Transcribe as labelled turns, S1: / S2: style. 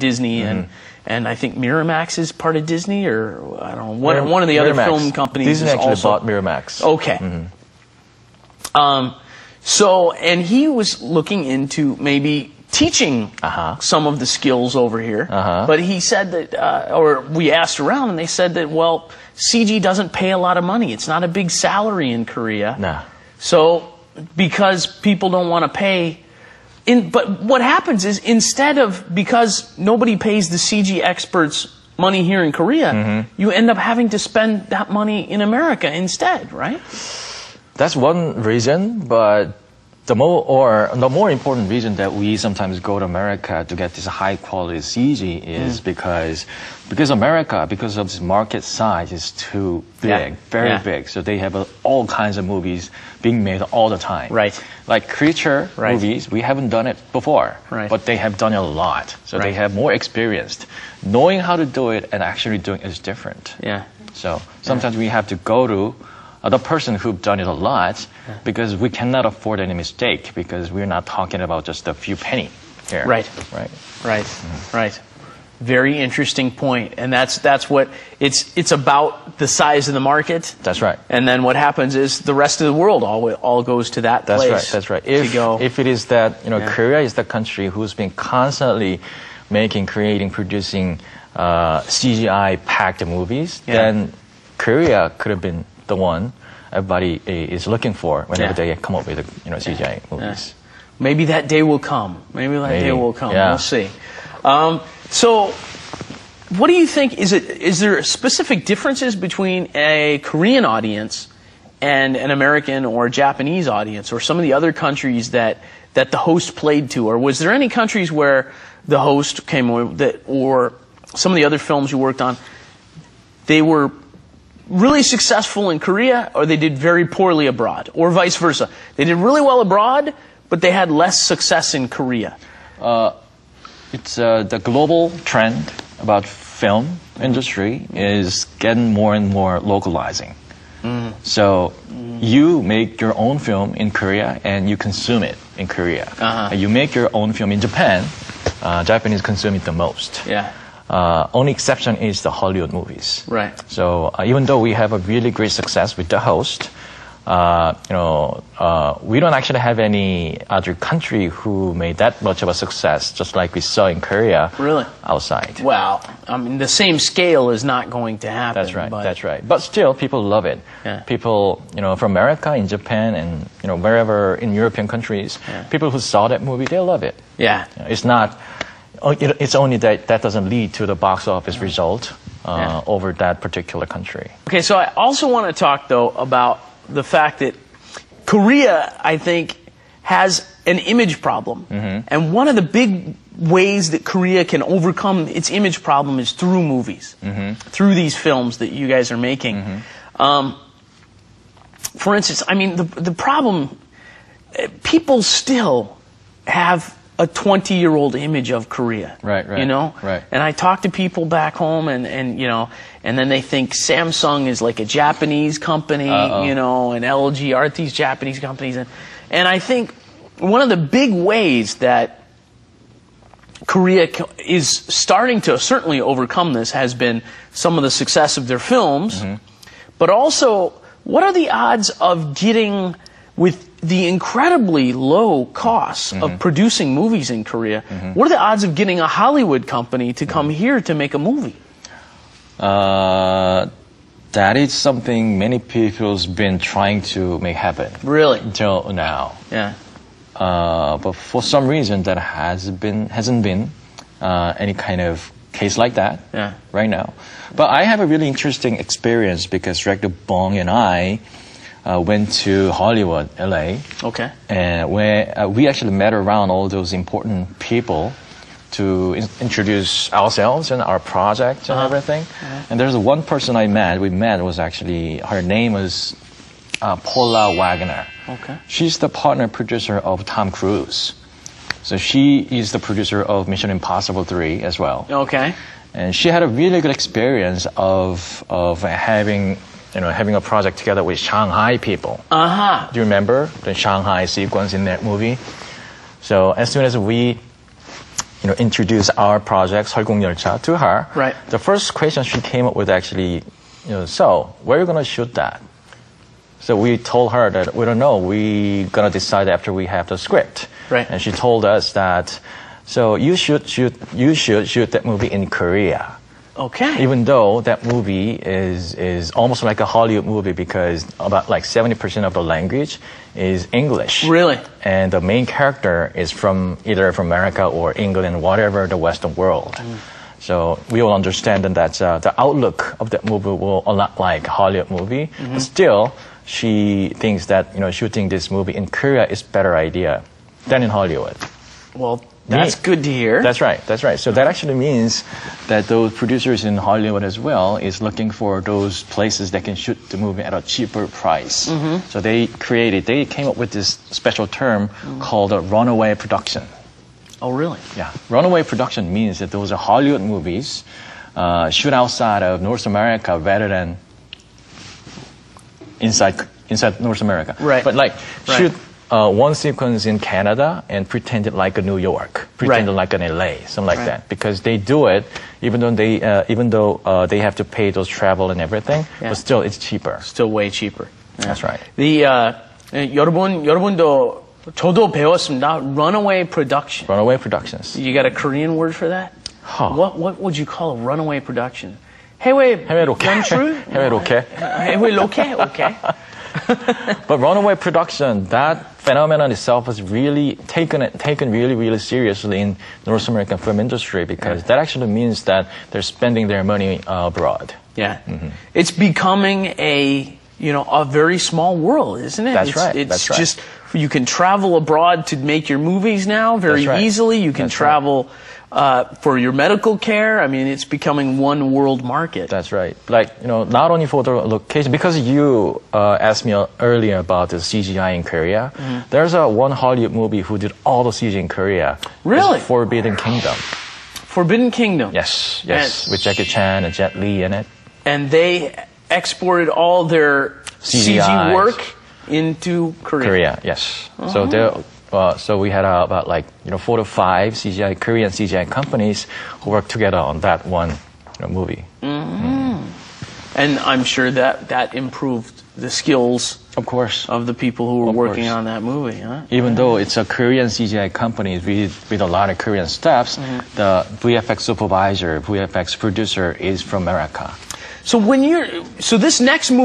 S1: Disney, and I think Miramax is part of Disney, or I don't know, one of the other film companies.
S2: Disney
S1: is
S2: actually
S1: also
S2: bought Miramax.
S1: Okay. So, and he was looking into maybe teaching some of the skills over here, but he said that, or we asked around, and they said that, well, CG doesn't pay a lot of money. It's not a big salary in Korea.
S2: No.
S1: So, because people don't want to pay, but what happens is, instead of, because nobody pays the CG experts money here in Korea, you end up having to spend that money in America instead, right?
S2: That's one reason, but the more important reason that we sometimes go to America to get this high quality CG is because America, because of its market size, is too big, very big. So they have all kinds of movies being made all the time.
S1: Right.
S2: Like creature movies, we haven't done it before, but they have done it a lot. So they have more experience. Knowing how to do it and actually doing it is different.
S1: Yeah.
S2: So sometimes we have to go to the person who've done it a lot, because we cannot afford any mistake, because we're not talking about just a few penny here.
S1: Right.
S2: Right.
S1: Right. Right. Very interesting point. And that's what it's about, the size of the market.
S2: That's right.
S1: And then what happens is the rest of the world all goes to that place.
S2: That's right. That's right. If it is that, Korea is the country who's been constantly creating, producing CGI packed movies, then Korea could have been the one everybody is looking for whenever they come up with CGI movies.
S1: Maybe that day will come. Maybe that day will come.
S2: Yeah.
S1: We'll see. So, what do you think? Is there specific differences between a Korean audience and an American or Japanese audience, or some of the other countries that the host played to? Or was there any countries where the host came over, or some of the other films you worked on, they were really successful in Korea, or they did very poorly abroad, or vice versa? They did really well abroad, but they had less success in Korea.
S2: It's the global trend about film industry is getting more and more localizing. So you make your own film in Korea and you consume it in Korea. You make your own film in Japan, Japanese consume it the most.
S1: Yeah.
S2: Only exception is the Hollywood movies.
S1: Right.
S2: So even though we have a really great success with the host, we don't actually have any other country who made that much of a success, just like we saw in Korea.
S1: Really?
S2: Outside.
S1: Well, I mean, the same scale is not going to happen.
S2: That's right. That's right. But still, people love it.
S1: Yeah.
S2: People, from America, in Japan, and wherever in European countries, people who saw that movie, they love it.
S1: Yeah.
S2: It's not. It's only that doesn't lead to the box office result over that particular country.
S1: Okay, so I also want to talk, though, about the fact that Korea, I think, has an image problem. And one of the big ways that Korea can overcome its image problem is through movies, through these films that you guys are making. For instance, I mean, the problem, people still have a 20-year-old image of Korea.
S2: Right. Right.
S1: And I talk to people back home, and then they think Samsung is like a Japanese company, and LG aren't these Japanese companies. And I think one of the big ways that Korea is starting to certainly overcome this has been some of the success of their films, but also, what are the odds of getting, with the incredibly low costs of producing movies in Korea, what are the odds of getting a Hollywood company to come here to make a movie?
S2: That is something many people's been trying to make happen.
S1: Really?
S2: Until now.
S1: Yeah.
S2: But for some reason, that hasn't been any kind of case like that right now. But I have a really interesting experience, because director Bong and I went to Hollywood, LA.
S1: Okay.
S2: And where we actually met around all those important people to introduce ourselves and our project and everything. And there's one person we met was actually, her name was Paula Wagner.
S1: Okay.
S2: She's the partner producer of Tom Cruise. So she is the producer of Mission Impossible 3 as well.
S1: Okay.
S2: And she had a really good experience of having a project together with Shanghai people. Do you remember the Shanghai sequence in that movie? So as soon as we, introduce our project 설국열차 to her,
S1: right.
S2: the first question she came up with actually, so where are you going to shoot that? So we told her that we don't know. We're going to decide after we have the script.
S1: Right.
S2: And she told us that, so you should shoot that movie in Korea.
S1: Okay.
S2: Even though that movie is almost like a Hollywood movie because about like 70% of the language is English.
S1: Really?
S2: And the main character is from either from America or England, whatever the Western world. So we all understand that the outlook of that movie will a lot like Hollywood movie. But still, she thinks that shooting this movie in Korea is better idea than in Hollywood.
S1: Well, that's good to hear.
S2: That's right. So that actually means that those producers in Hollywood as well is looking for those places that can shoot the movie at a cheaper price. So they came up with this special term called a runaway production.
S1: Oh, really?
S2: Yeah. Runaway production means that those are Hollywood movies shoot outside of North America rather than inside North America.
S1: Right.
S2: But shoot one sequence in Canada and pretend it like a New York, pretend it like an LA, something like that. Because they do it even though they have to pay those travel and everything, but still it's cheaper.
S1: Still way cheaper. Yeah.
S2: That's right.
S1: 여러분도 저도 배웠습니다. Runaway production.
S2: Runaway productions.
S1: You got a Korean word for that? What would you call a runaway production? 해외
S2: 로켓.
S1: 연출?
S2: 해외 로켓.
S1: 해외 로켓? Okay.
S2: But runaway production, that phenomenon itself was really taken really, really seriously in North American film industry because that actually means that they're spending their money abroad.
S1: Yeah. It's becoming a very small world, isn't it?
S2: That's right.
S1: It's just, you can travel abroad to make your movies now very easily. You can travel for your medical care. I mean, it's becoming one world market.
S2: That's right. Not only for the location, because you asked me earlier about the CGI in Korea. There's one Hollywood movie who did all the CGI in Korea.
S1: Really?
S2: It's Forbidden Kingdom.
S1: Forbidden Kingdom.
S2: Yes. With Jackie Chan and Jet Li in it.
S1: And they exported all their CG work into Korea.
S2: Yes. So we had about 4 to 5 Korean CGI companies who worked together on that one movie.
S1: And I'm sure that improved the skills,
S2: of course,
S1: of the people who were working on that movie. Huh?
S2: Even though it's a Korean CGI company with a lot of Korean staffs, the VFX supervisor, VFX producer is from America.
S1: So this next movie.